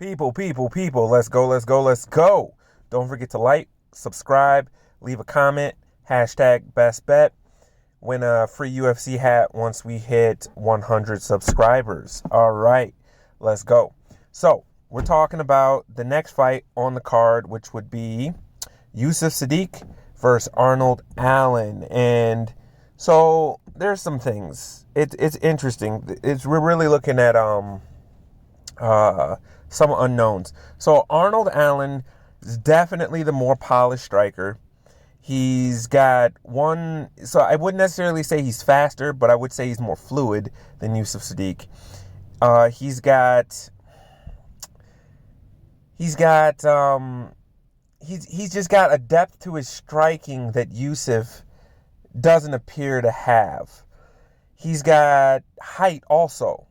People, let's go. Don't forget to like, subscribe, leave a comment, hashtag best bet. Win a free UFC hat once we hit 100 subscribers. All right, let's go. So, we're talking about the next fight on the card, which would be Yusuff Sodiq versus Arnold Allen. And so, there's some things. It's interesting. We're really looking at some unknowns. So Arnold Allen is definitely the more polished striker. He's got so I wouldn't necessarily say he's faster, but I would say he's more fluid than Yusuff Sodiq. He's just got a depth to his striking that Yusuff doesn't appear to have. He's got height also.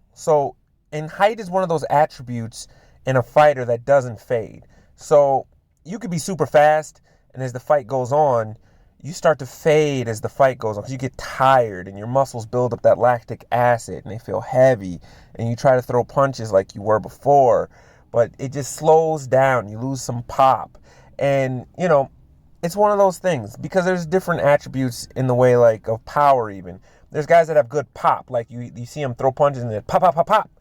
And height is one of those attributes in a fighter that doesn't fade. So you could be super fast, and as the fight goes on, you start to fade as the fight goes on because you get tired and your muscles build up that lactic acid and they feel heavy, and you try to throw punches like you were before, but it just slows down. You lose some pop. And, it's one of those things because there's different attributes in the way of power even. There's guys that have good pop, like you see them throw punches and they pop, pop, pop, pop.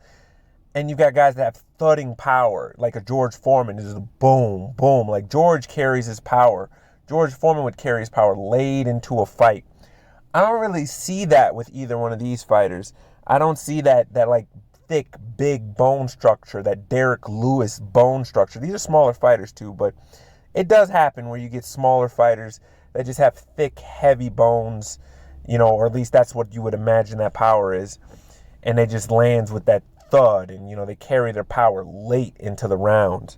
And you've got guys that have thudding power, like a George Foreman. Is boom, boom. Like George carries his power. George Foreman would carry his power laid into a fight. I don't really see that with either one of these fighters. I don't see that thick, big bone structure, that Derek Lewis bone structure. These are smaller fighters too, but it does happen where you get smaller fighters that just have thick, heavy bones, or at least that's what you would imagine that power is. And it just lands with that thud, and they carry their power late into the round.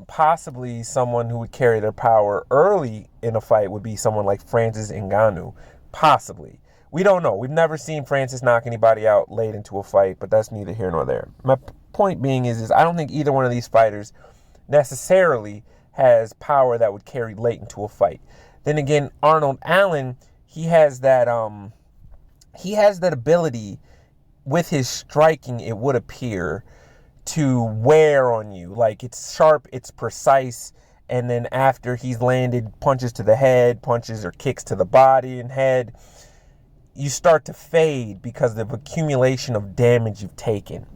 Possibly someone who would carry their power early in a fight would be someone like Francis Ngannou. Possibly. We don't know. We've never seen Francis knock anybody out late into a fight, but that's neither here nor there. My point being is I don't think either one of these fighters necessarily has power that would carry late into a fight. Then again, Arnold Allen, he has that ability with his striking, it would appear, to wear on you. Like, it's sharp, it's precise, and then after he's landed punches to the head, punches or kicks to the body and head, you start to fade because of the accumulation of damage you've taken.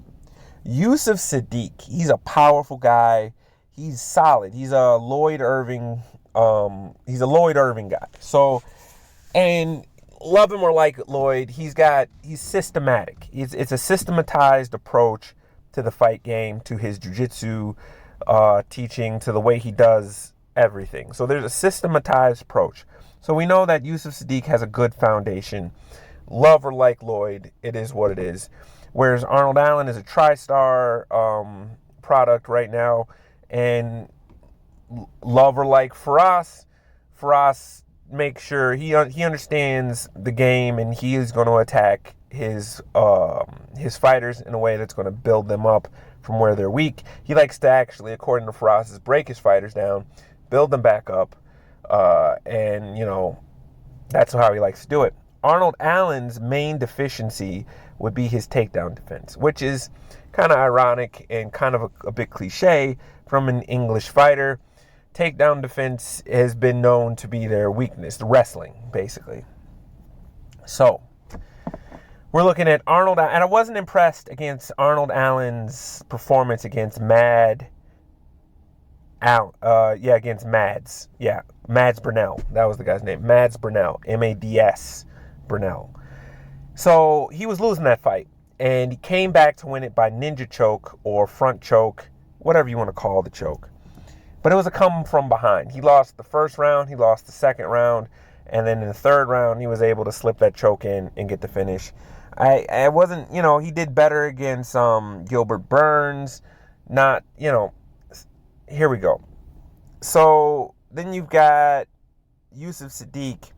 Yusuff Sodiq, he's a powerful guy. He's solid. He's a Lloyd Irving guy. So, and love him or like Lloyd, he's systematic. It's a systematized approach to the fight game, to his jiu-jitsu teaching, to the way he does everything. So there's a systematized approach. So we know that Yusuff Sodiq has a good foundation. Love or like Lloyd, it is what it is. Whereas Arnold Allen is a TriStar product right now. And love or like Faraz make sure he understands the game, and he is going to attack his fighters in a way that's going to build them up from where they're weak. He likes to actually, according to Faraz, break his fighters down, build them back up, and that's how he likes to do it. Arnold Allen's main deficiency would be his takedown defense, which is kind of ironic and kind of a bit cliche from an English fighter. Takedown defense has been known to be their weakness, wrestling, basically. So, we're looking at Arnold, and I wasn't impressed against Arnold Allen's performance against against Mads. Yeah, Mads Burnell. That was the guy's name. Mads Burnell. M-A-D-S Burnell. So, he was losing that fight, and he came back to win it by ninja choke or front choke, whatever you want to call the choke. But it was a come from behind. He lost the first round, he lost the second round, and then in the third round, he was able to slip that choke in and get the finish. I wasn't, he did better against Gilbert Burns. Not, here we go. So then you've got Yusuff Sodiq,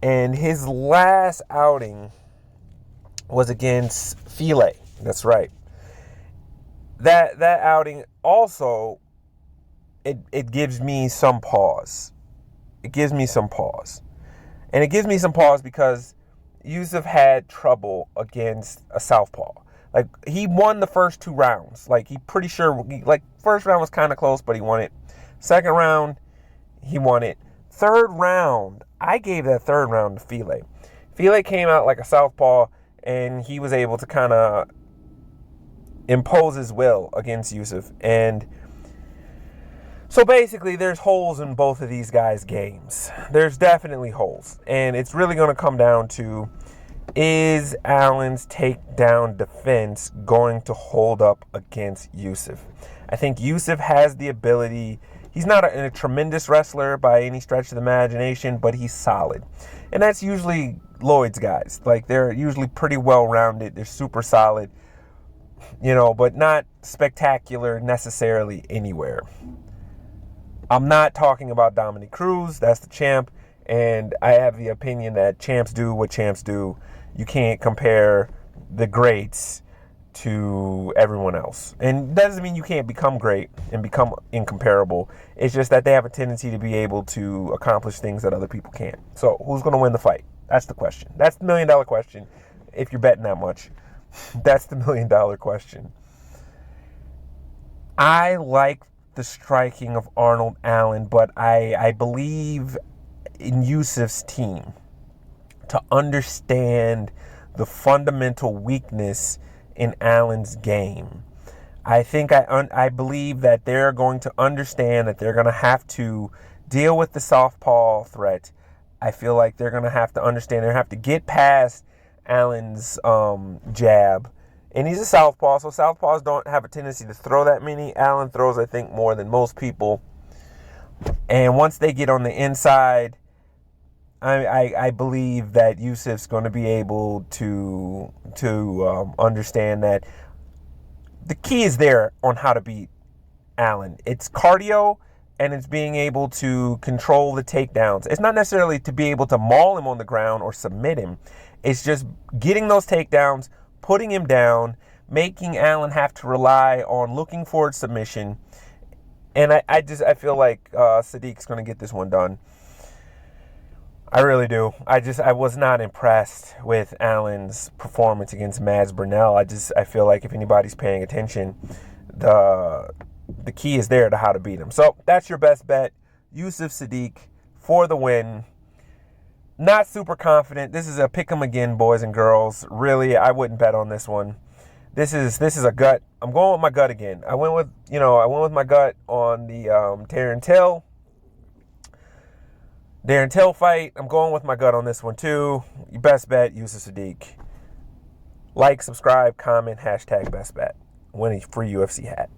and his last outing was against File. That's right. That outing also, it gives me some pause. It gives me some pause. And it gives me some pause because Yusuff had trouble against a southpaw. Like, he won the first 2 rounds. Like, he pretty sure, like, first round was kind of close, but he won it. Second round, he won it. Third round, I gave that third round to File. File came out like a southpaw, and he was able to kind of impose his will against Yusuff. And so basically, there's holes in both of these guys' games. There's definitely holes. And it's really going to come down to, is Allen's takedown defense going to hold up against Yusuff? I think Yusuff has the ability. He's not a tremendous wrestler by any stretch of the imagination, but he's solid. And that's usually Lloyd's guys. Like, they're usually pretty well-rounded. They're super solid, but not spectacular necessarily anywhere. I'm not talking about Dominic Cruz. That's the champ. And I have the opinion that champs do what champs do. You can't compare the greats to everyone else. And that doesn't mean you can't become great and become incomparable. It's just that they have a tendency to be able to accomplish things that other people can't. So who's going to win the fight? That's the question. That's the $1 million question. If you're betting that much, that's the $1 million question. I like the striking of Arnold Allen, but I believe in Yusuff's team to understand the fundamental weakness in Allen's game. I believe that they're going to understand that they're going to have to deal with the southpaw threat. I feel like they're going to have to understand, they have to get past Allen's jab. And he's a southpaw, so southpaws don't have a tendency to throw that many. Allen throws, I think, more than most people. And once they get on the inside, I believe that Yusuff's going to be able to understand that the key is there on how to beat Allen. It's cardio, and it's being able to control the takedowns. It's not necessarily to be able to maul him on the ground or submit him. It's just getting those takedowns, putting him down, making Allen have to rely on looking for submission. And I feel like Sodiq's going to get this one done. I really do. I was not impressed with Allen's performance against Mads Burnell. I feel like if anybody's paying attention, the key is there to how to beat him. So that's your best bet. Yusuff Sodiq for the win. Not super confident. This is a pick 'em again, boys and girls. Really, I wouldn't bet on this one. This is a gut. I'm going with my gut again. I went with my gut on the Darren Till fight. I'm going with my gut on this one too. Your best bet, Yusuff Sodiq. Like, subscribe, comment, #best bet. Win a free UFC hat.